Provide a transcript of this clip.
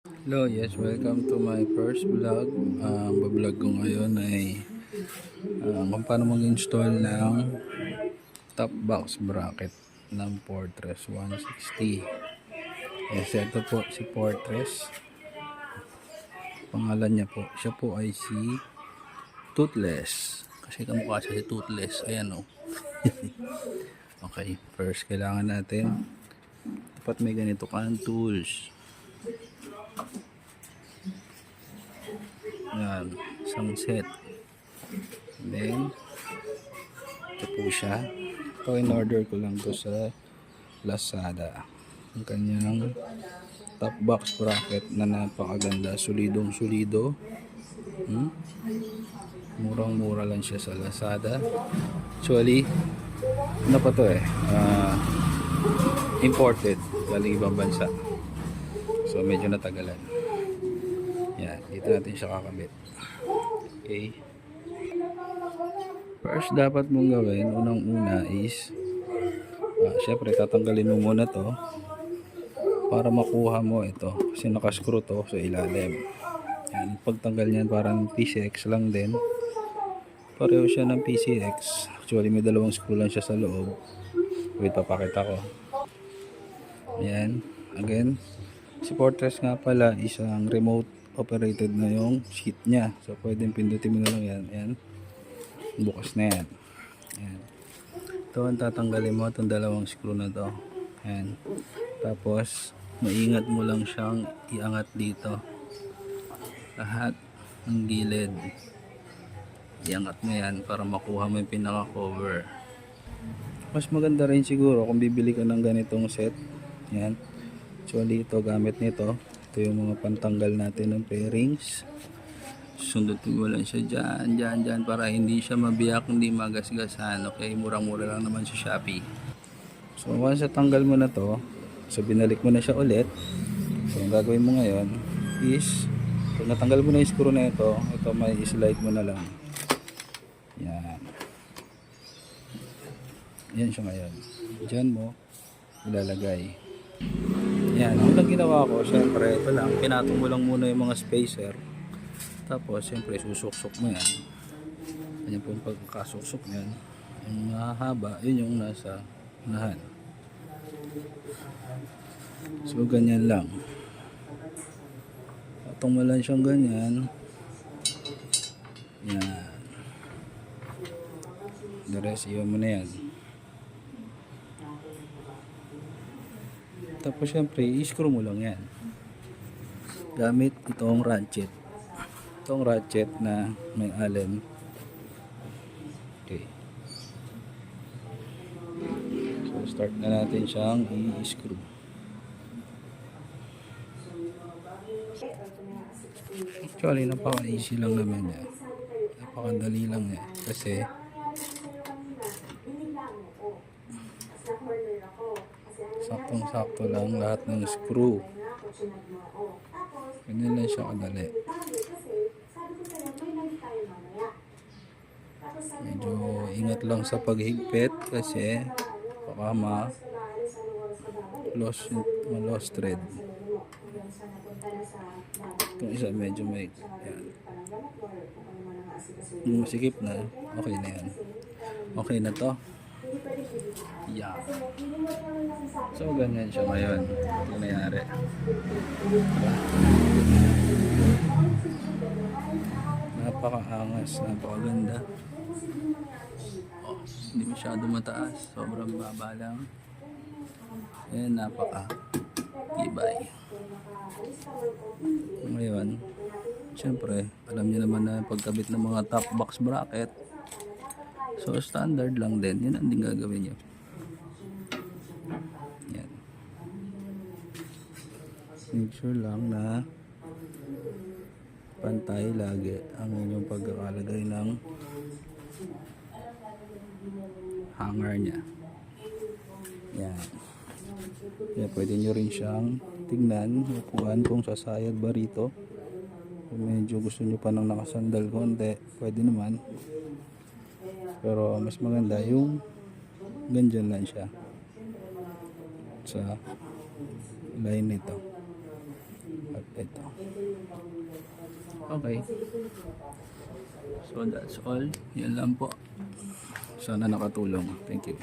Hello, yes, welcome to my first vlog. Ang vlog ko ngayon ay kung paano mag-install ng top box bracket ng Fortress 160. Yes, ito po si Fortress. Pangalan niya po, siya po ay si Toothless. Kasi kamukha siya si Toothless. Ayan o. Okay, first kailangan natin dapat may ganito kang tools. Yan, isang set. Then, ito po siya. Ito in-order ko lang to sa Lazada. Ang kanyang top box bracket na napakaganda. Solidong solido. Murang mura lang siya sa Lazada. Actually, ano pa to imported. Galing ibang bansa. So, medyo natagalan. Yan, dito natin siya kakabit. Okay. First dapat mong gawin, unang-una is syempre tatanggalin mo muna to para makuha mo ito kasi nakascrew to sa ilalim. Yan, pagtanggal niyan parang PCX lang din. Pareho siya ng PCX. Actually may dalawang screw lang siya sa loob. Wait, papakita ko. Yan, again, si Fortress nga pala isang remote operated na yung sheet niya. So pwedeng pindutin mo na lang yan. Yan. Bukas na yan. Yan. Ito ang tatanggalin mo itong dalawang screw na to. Yan. Tapos maingat mo lang siyang iangat dito. Lahat ng gilid. Iangat mo yan para makuha mo yung pinaka cover. Mas maganda rin siguro kung bibili ka ng ganitong set. Yan. Actually ito gamit nito. Ito yung mga pantanggal natin ng fairings. Sundutin mo lang siya dyan para hindi siya mabiyak, hindi magasgasan. Okay, murang-mura lang naman sa Shopee. So once natanggal mo na to, so binalik mo na siya ulit. So ang gagawin mo ngayon is pag natanggal mo na yung screw na ito may slide mo na lang. Yan. Yan siya ngayon. Diyan mo ilalagay. Yan, ang lang ginawa ko, syempre ito lang, pinatong mo lang muna yung mga spacer. Tapos, siyempre, susuksok mo yan. Ganyan po yung pagkasuksok yan. Yung mahaba, yun yung nasa unahan. So, ganyan lang. Patong mo lang siyang ganyan. Yan. The rest, iwan mo na yan. Tapos, siyempre, i-screw mo lang yan. Gamit itong ratchet. Itong ratchet na may allen. Okay. So start na natin siyang i-screw. Actually napaka-easy lang naman yan. Napakadali lang yan. Kasi saktong-sakto lang lahat ng screw. Ganyan lang siya kadali. Medyo ingat lang sa paghigpit kasi baka ma-lost thread. Itong isa medyo may yan. Masikip na, okay na yan. Okay na to. Yeah. So ganyan siya ngayon. Ito nangyari. Napakaangas, napakaganda. Oh, hindi masyado mataas, sobrang baba lang. Ayan, napaka-tibay. Ngayon, syempre, alam niyo naman na pagkabit ng mga top box bracket. So, standard lang din. Yun ang din gagawin niyo. Yan. Make sure lang na pantay lagi ang inyong pagkakalagay ng hanger niya. Yan. Kaya pwede nyo rin siyang tignan, upuan kung sasayad ba rito. Kung medyo gusto nyo pa ng nakasandal konti, pwede naman. Pero mas maganda yung ganyan lang siya sa line nito. At ito. Okay. So that's all. Yan lang po. Sana nakatulong. Thank you.